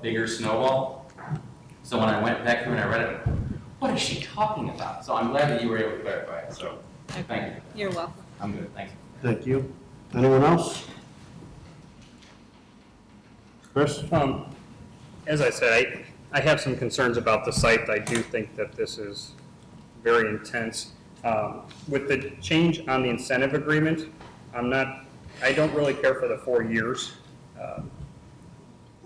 bigger snow wall. So when I went back through and I read it, what is she talking about? So I'm glad that you were able to clarify it, so thank you. You're welcome. I'm good, thanks. Thank you. Anyone else? Chris? As I said, I have some concerns about the site. I do think that this is very intense. With the change on the incentive agreement, I don't really care for the 4 years.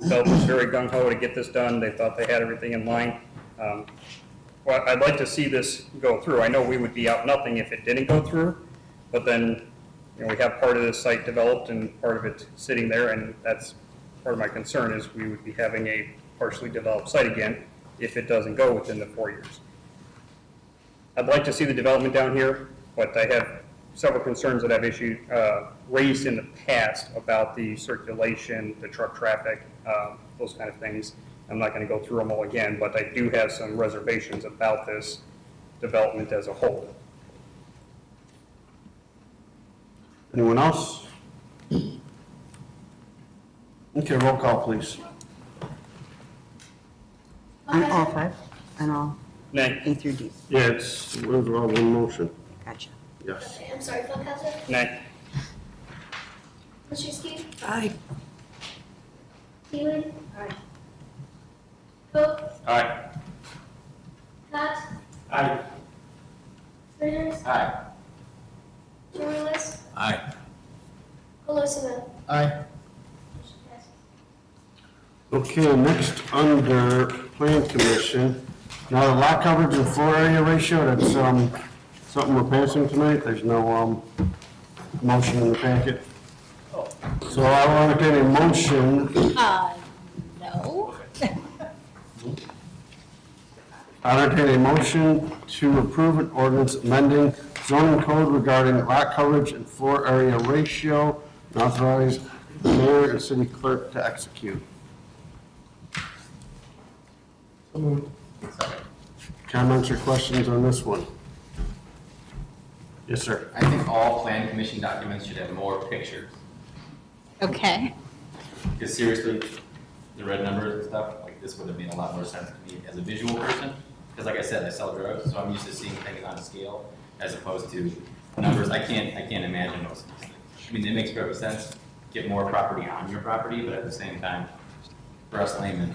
Bill was very gung-ho to get this done. They thought they had everything in line. Well, I'd like to see this go through. I know we would be out nothing if it didn't go through, but then, we have part of this site developed and part of it sitting there, and that's part of my concern is we would be having a partially developed site again if it doesn't go within the 4 years. I'd like to see the development down here, but I have several concerns that I've raised in the past about the circulation, the truck traffic, those kind of things. I'm not going to go through them all again, but I do have some reservations about this development as a whole. Anyone else? Okay, roll call, please. On all five, and all Nay. A through D. Yeah, those are all in motion. Gotcha. Yes. Okay, I'm sorry, Felthausen? Nay. Machuski? Aye. Keeling? Aye. Coe? Aye. Pat? Aye. Smithers? Aye. Jurlis? Aye. Colosimo? Aye. Okay, next under Plan Commission. Now the lot coverage and floor area ratio, that's something we're passing tonight. There's no motion in the packet. So I will entertain a motion. No. I entertain a motion to approve an ordinance amending zoning code regarding lot coverage and floor area ratio and authorize the mayor and city clerk to execute. Comments or questions on this one? Yes, sir. I think all plan commission documents should have more pictures. Okay. Because seriously, the red numbers and stuff, like this would have made a lot more sense to me as a visual person. Because like I said, I sell drugs, so I'm used to seeing things on scale as opposed to numbers. I can't imagine most of these things. I mean, it makes perfect sense, get more property on your property, but at the same time, for us laymen,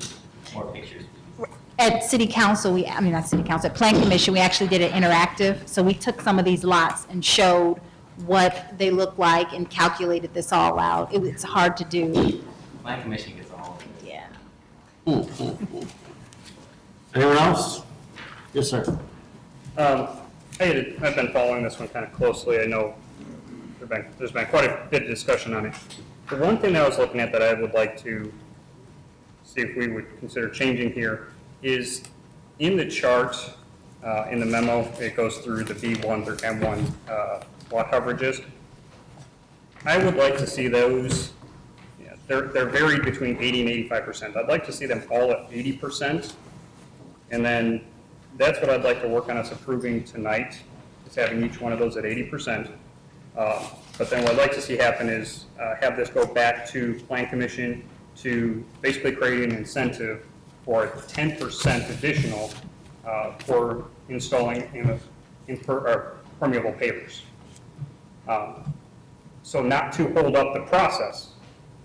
more pictures. At city council, not city council, at plan commission, we actually did it interactive. So we took some of these lots and showed what they look like and calculated this all out. It's hard to do. Plan commission gets all of it. Yeah. Anyone else? Yes, sir. I've been following this one kind of closely. I know there's been quite a bit of discussion on it. The one thing that I was looking at that I would like to see if we would consider changing here is in the chart, in the memo, it goes through the B1 through M1 lot coverages. I would like to see those, they're varied between 80 and 85%. I'd like to see them all at 80%. And then that's what I'd like to work on us approving tonight, is having each one of those at 80%. But then what I'd like to see happen is have this go back to Plan Commission to basically create an incentive for 10% additional for installing permeable pavers. So not to hold up the process.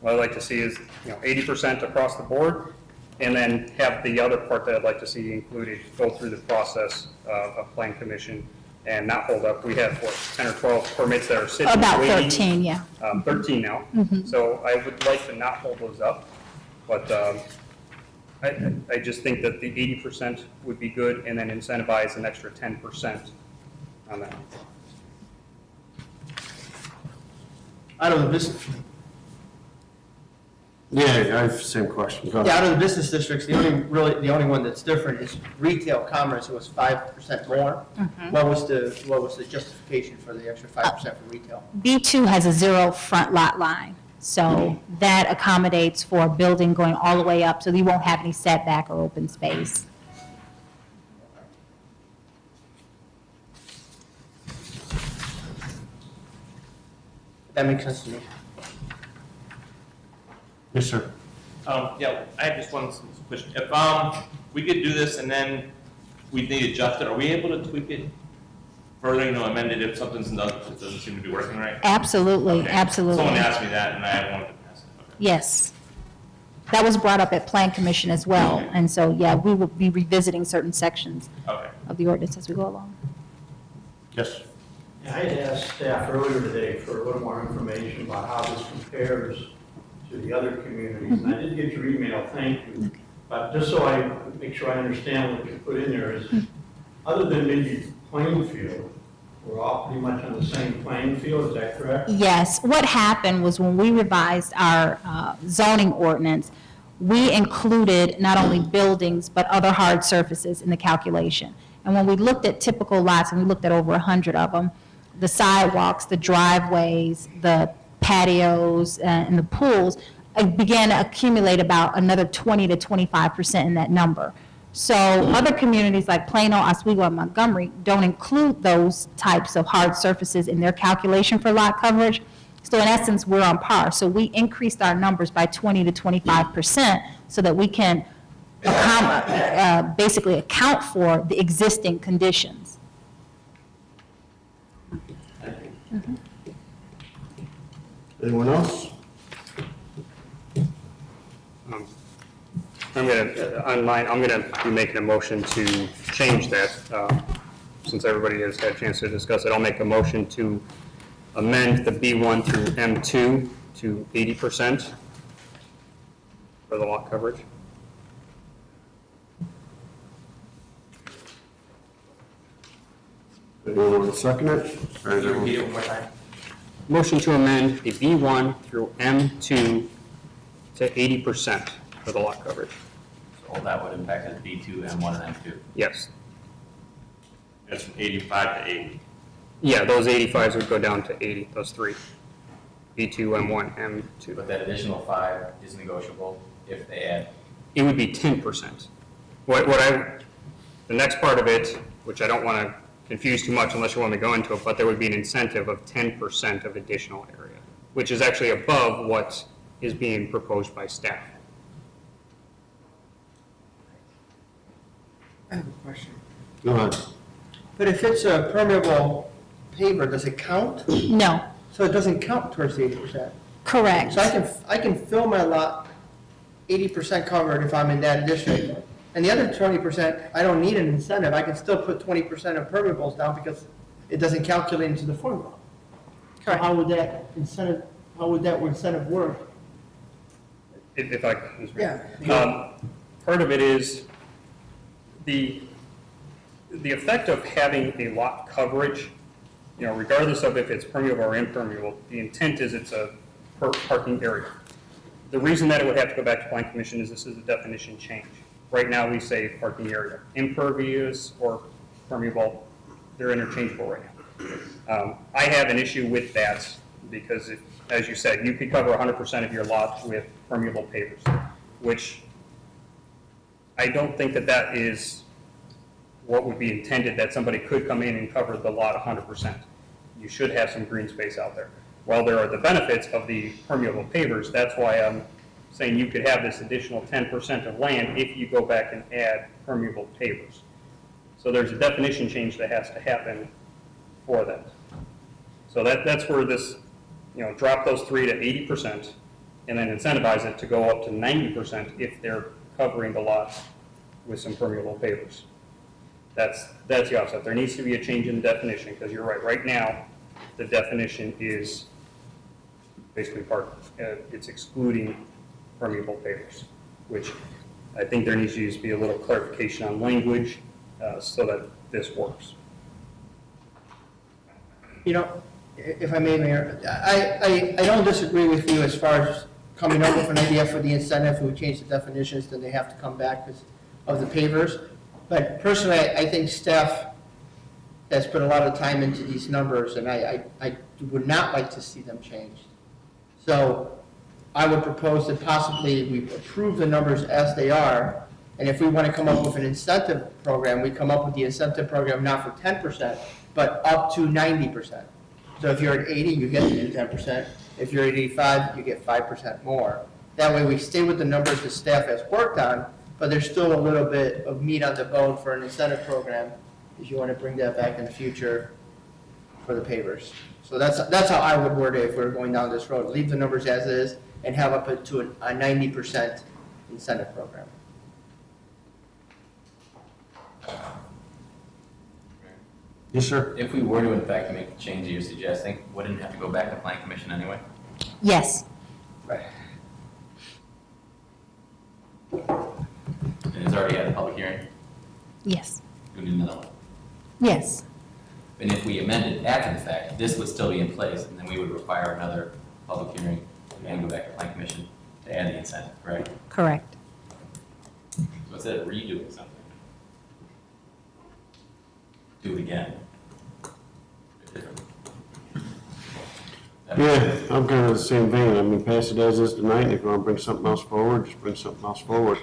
What I'd like to see is 80% across the board, and then have the other part that I'd like to see included go through the process of Plan Commission and not hold up. We have 10 or 12 permits that are sitting About waiting. 13, yeah. 13 now. So I would like to not hold those up, but I just think that the 80% would be good, and then incentivize an extra 10% on that. Out of the business, Yeah, I have the same question. Go yeah, ahead. out of the business districts, the only one that's different is retail commerce. It was 5% more. What was the justification for the extra 5% for retail? B2 has a 0 front lot line. So that accommodates for a building going all the way up, so you won't have any setback or open space. That makes sense to me. Yes, sir. Yeah, I have just one question. If, we could do this and then we need to adjust it, are we able to tweak it further, amend it if something's doesn't seem to be working right? Absolutely, Okay. absolutely. Someone asked me that and I wanted to pass it. Okay. Yes. That was brought up at Plan Commission as well. And so, yeah, we will be revisiting certain sections Okay. of the ordinance as we go along. Yes. I had asked staff earlier today for a little more information about how this compares to the other communities. And I did get your email, thank you. But just so I make sure I understand what you put in there is, other than maybe Plainfield, we're all pretty much on the same playing field, is that correct? Yes, what happened was when we revised our zoning ordinance, we included not only buildings, but other hard surfaces in the calculation. And when we looked at typical lots, and we looked at over 100 of them, the sidewalks, the driveways, the patios, and the pools, began to accumulate about another 20 to 25% in that number. So other communities like Plano, Oswego, and Montgomery don't include those types of hard surfaces in their calculation for lot coverage. So in essence, we're on par. So we increased our numbers by 20 to 25% so that we can basically account for the existing conditions. Anyone else? I'm gonna be making a motion to change that, since everybody has had a chance to discuss it. I'll make a motion to amend the B1 through M2 to 80% for the lot coverage. Anyone want to second it? Or is everyone- Repeat it one more time. Motion to amend the B1 through M2 to 80% for the lot coverage. So all that would impact is B2, M1, and M2. Yes. That's from 85 to 80. Yeah, those 85s would go down to 80, those three. B2, M1, M2. But that additional 5 is negotiable if they add. It would be 10%. The next part of it, which I don't want to confuse too much unless you want me to go into it, but there would be an incentive of 10% of additional area, which is actually above what is being proposed by staff. I have a question. Go ahead. But if it's a permeable paver, does it count? No, So it doesn't count towards the 80%? correct. So I can fill my lot 80% covered if I'm in that district. And the other 20%, I don't need an incentive. I can still put 20% of permeables down because it doesn't calculate into the formula. So Correct. how would that incentive work? If I can. Yeah. Part of it is the effect of having a lot coverage, regardless of if it's permeable or impermeable, the intent is it's a parking area. The reason that it would have to go back to Plan Commission is this is a definition change. Right now, we say parking area. Impervious or permeable, they're interchangeable right now. I have an issue with that because, as you said, you could cover 100% of your lot with permeable pavers, which I don't think that is what would be intended, that somebody could come in and cover the lot 100%. You should have some green space out there. While there are the benefits of the permeable pavers, that's why I'm saying you could have this additional 10% of land if you go back and add permeable pavers. So there's a definition change that has to happen for that. So that's where this, drop those 3 to 80% and then incentivize it to go up to 90% if they're covering the lot with some permeable pavers. That's the offset. There needs to be a change in the definition because you're right. Right now, the definition is basically it's excluding permeable pavers, which I think there needs to just be a little clarification on language so that this works. If I may, Mayor, I don't disagree with you as far as coming up with an idea for the incentive. If we change the definitions, then they have to come back because of the pavers. But personally, I think staff has put a lot of time into these numbers, and I would not like to see them changed. So I would propose that possibly we approve the numbers as they are, and if we want to come up with an incentive program, we come up with the incentive program not for 10%, but up to 90%. So if you're at 80, you get the 10%. If you're at 85, you get 5% more. That way we stay with the numbers the staff has worked on, but there's still a little bit of meat on the bone for an incentive program, if you want to bring that back in the future for the pavers. So that's how I would word it if we were going down this road. Leave the numbers as is and have up to a 90% incentive program. Yes, sir. If we were to in fact make the change you're suggesting, wouldn't it have to go back to plan commission anyway? Yes, Right. And it's already had a public hearing, yes, we need another one. yes, And if we amended after the fact, this would still be in place, and then we would require another public hearing and go back to plan commission to add the incentive, correct? correct. So instead of redoing something, do it again. Yeah, I'm kind of the same vein. I mean, pass it as is tonight, and if you want to bring something else forward, just bring something else forward.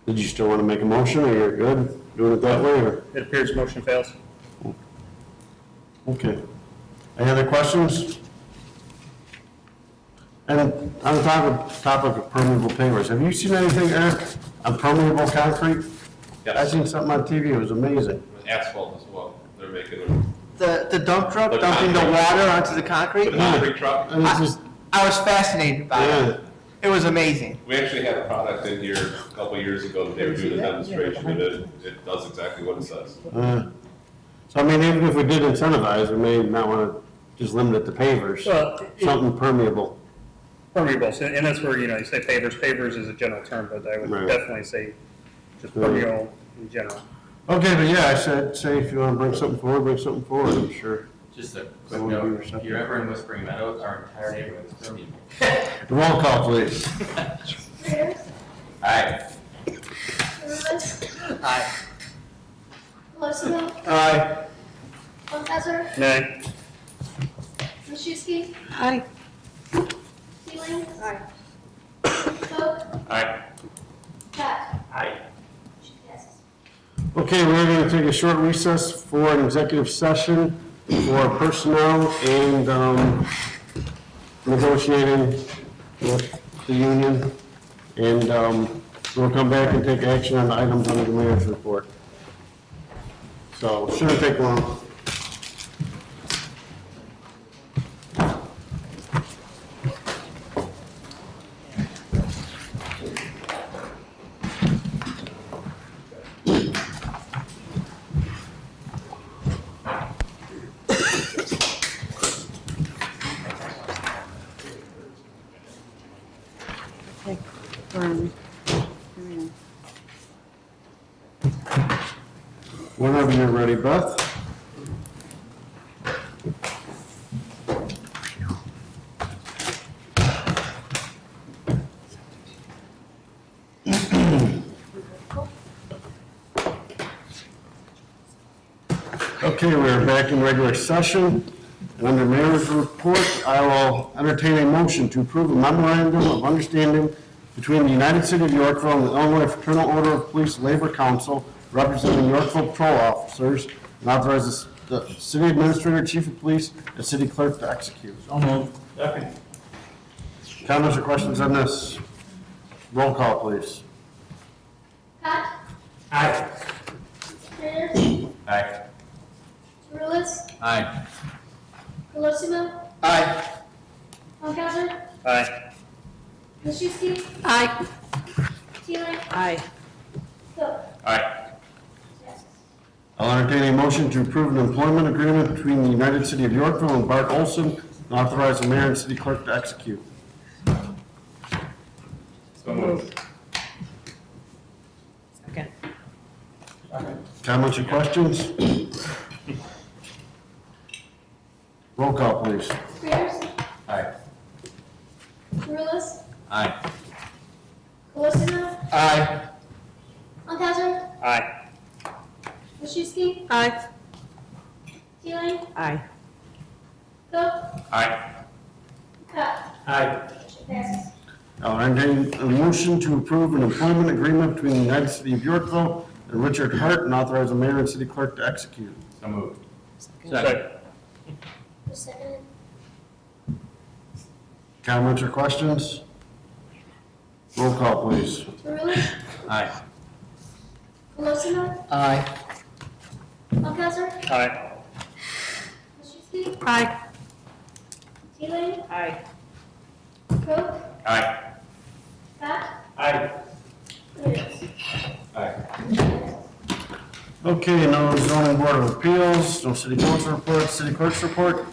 Did you still want to make a motion, or you're good doing it that way, or? It appears motion fails. Okay. Any other questions? And on the topic of permeable pavers, have you seen anything, Eric, on permeable concrete? I Yes. seen something on TV, it was amazing. Asphalt as well, they're making The dump truck The dumping the concrete. water onto the concrete, the concrete truck. And it's just, I was fascinated by yeah, it. It was amazing. We actually had a product in here a couple of years ago that they were doing a demonstration, and it does exactly what it says. So I mean, even if we did incentivize, we may not want to just limit it to pavers, Well, something permeable. permeable, so- and that's where, you know, you say pavers, pavers is a general term, but I would Right. definitely say just permeable in general. Okay, but yeah, I said, say if you want to bring something forward, I'm sure. Just a quick So we'll be note, if receptive. you're ever in Whispering Meadows, our entire neighborhood is permeable. Roll call, please. Spears, Alright, Rulis, Aye. Colosimo, Aye. Funkazar, Nay. Machuski, Aye. Teeling. Vote, Aye. Pat. Aye. Motion passes. Okay, we're going to take a short recess for an executive session for personnel and negotiating with the union. And we'll come back and take action on the items under the mayor's report. So, shouldn't take long. Okay. Here we go. Whenever you're ready, Beth. Okay, we're back in regular session. And under mayor's report, I will entertain a motion to approve a memorandum of understanding between the United City of Yorkville and the Illinois Fraternal Order of Police Labor Council representing Yorkville patrol officers, and authorize the city administrator, chief of police, and city clerk to execute. So moved. Second. Comments or questions on this? Roll call, please. Pat. Aye. Spears, aye. Rulis, Aye. Colosimo, Aye. Funkazar, Aye. Machuski, Aye. Teeling. Aye. Vote. Aye. Passes. I'll entertain a motion to approve an employment agreement between the United City of Yorkville and Bart Olson, and authorize the mayor and city clerk to execute. So moved. Second. Comments or questions? Roll call, please. Spears, Aye. Rulis, Aye. Colosimo, Aye. Funkazar, Aye. Machuski, Aye. Teeling. Aye. Vote. Aye. Pat. Aye. Motion passes. I'll entertain a motion to approve an employment agreement between the United City of Yorkville and Richard Hart, and authorize the mayor and city clerk to execute. So moved. Second. Who seconded? Comments or questions? Roll call, please. Ruling, Aye. Colosimo, Aye. Funkelsser, Aye. Krasinski, Aye. Teeling, Aye. Cook, Aye. Scott, Aye. Williams. Aye. Okay, no zoning board of appeals, no city council reports, city clerk's report,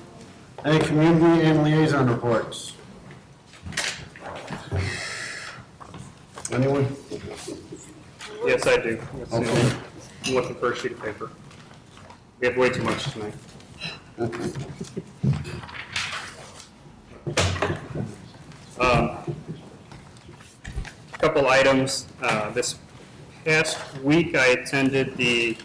any community and liaison reports? Anyone? Yes, I do. Let's see. Okay. I'm looking for a sheet of paper. We have way too much tonight. Couple items. This past week, I attended the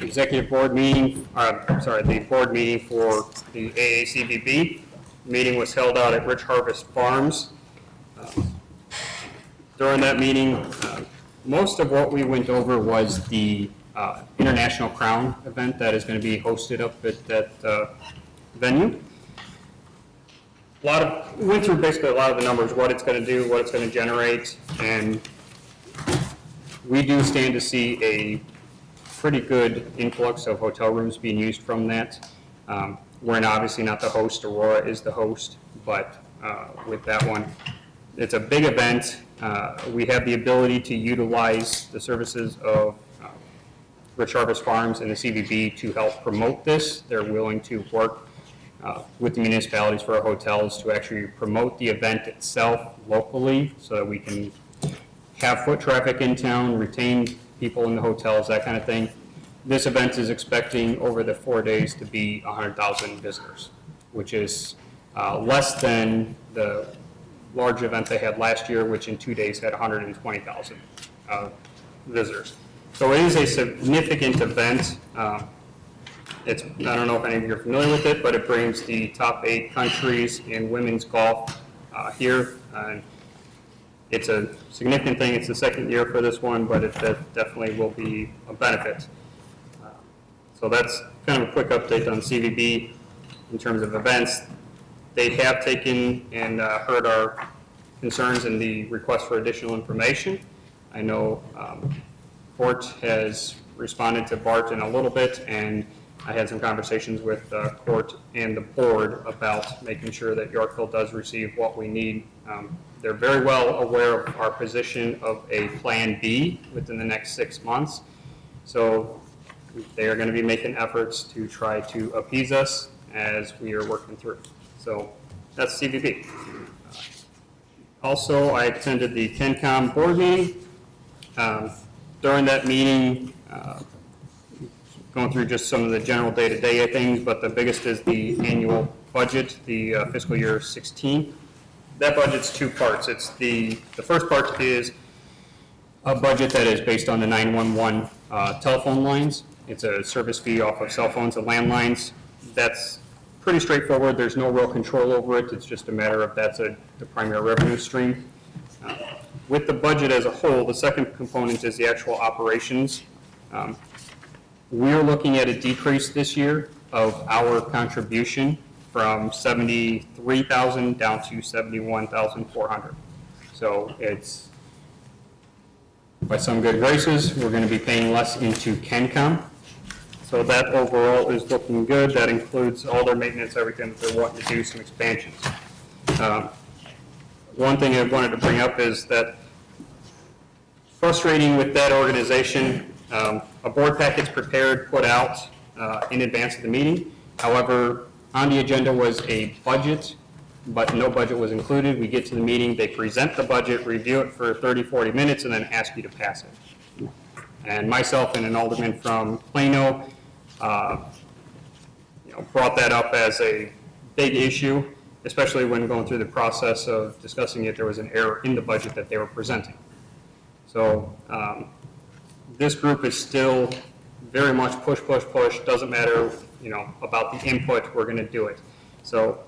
executive board meeting, the board meeting for the AACBB. Meeting was held out at Rich Harvest Farms. During that meeting, most of what we went over was the International Crown event that is going to be hosted up at that venue. We went through basically a lot of the numbers, what it's going to do, what it's going to generate, and we do stand to see a pretty good influx of hotel rooms being used from that. We're obviously not the host, Aurora is the host, but with that one, it's a big event. We have the ability to utilize the services of Rich Harvest Farms and the CVB to help promote this. They're willing to work with the municipalities for our hotels to actually promote the event itself locally so that we can have foot traffic in town, retain people in the hotels, that kind of thing. This event is expecting over the 4 days to be 100,000 visitors, which is less than the large event they had last year, which in 2 days had 120,000 visitors. So it is a significant event. I don't know if any of you are familiar with it, but it brings the top 8 countries in women's golf here. It's a significant thing. It's the second year for this one, but it definitely will be a benefit. So that's kind of a quick update on CVB in terms of events. They have taken and heard our concerns and the request for additional information. I know Court has responded to Bart in a little bit, and I had some conversations with Court and the board about making sure that Yorkville does receive what we need. They're very well aware of our position of a Plan B within the next 6 months. So they are going to be making efforts to try to appease us as we are working through. So that's CVB. Also, I attended the KenCom board meeting. During that meeting, going through just some of the general day-to-day things, but the biggest is the annual budget, the fiscal year 16. That budget's 2 parts. It's the first part is a budget that is based on the 911 telephone lines. It's a service fee off of cell phones and landlines. That's pretty straightforward. There's no real control over it. It's just a matter of that's the primary revenue stream. With the budget as a whole, the second component is the actual operations. We're looking at a decrease this year of our contribution from 73,000 down to 71,400. So it's, by some good graces, we're going to be paying less into KenCom. So that overall is looking good. That includes all their maintenance, everything that they're wanting to do, some expansions. One thing I wanted to bring up is that frustrating with that organization, a board packet's prepared, put out in advance of the meeting. However, on the agenda was a budget, but no budget was included. We get to the meeting, they present the budget, review it for 30, 40 minutes, and then ask you to pass it. And myself and an alderman from Plano brought that up as a big issue, especially when going through the process of discussing it, there was an error in the budget that they were presenting. So this group is still very much push, push, push, doesn't matter, about the input, we're gonna do it. So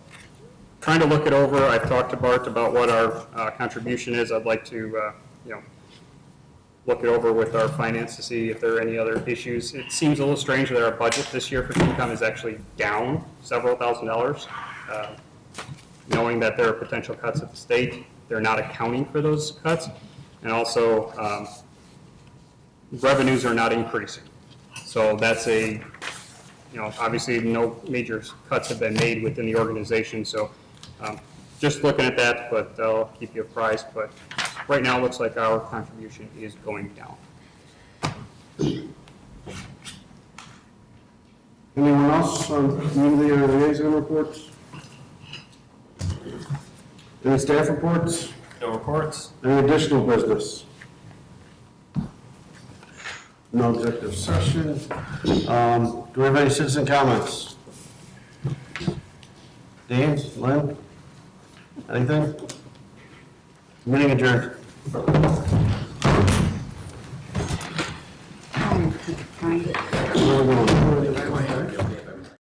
trying to look it over, I've talked to Bart about what our contribution is. I'd like to, look it over with our finance to see if there are any other issues. It seems a little strange that our budget this year for FinCom is actually down several $1,000s. Knowing that there are potential cuts at the state, they're not accounting for those cuts. And also, revenues are not increasing. So that's obviously no major cuts have been made within the organization. So just looking at that, but I'll keep you apprised. But right now, it looks like our contribution is going down. Anyone else on community or liaison reports? Any staff reports? No reports? Any additional business? No executive session. Do we have any citizen comments? Dan, Lynn? Anything? Meeting adjourned. Find it. Where are we going?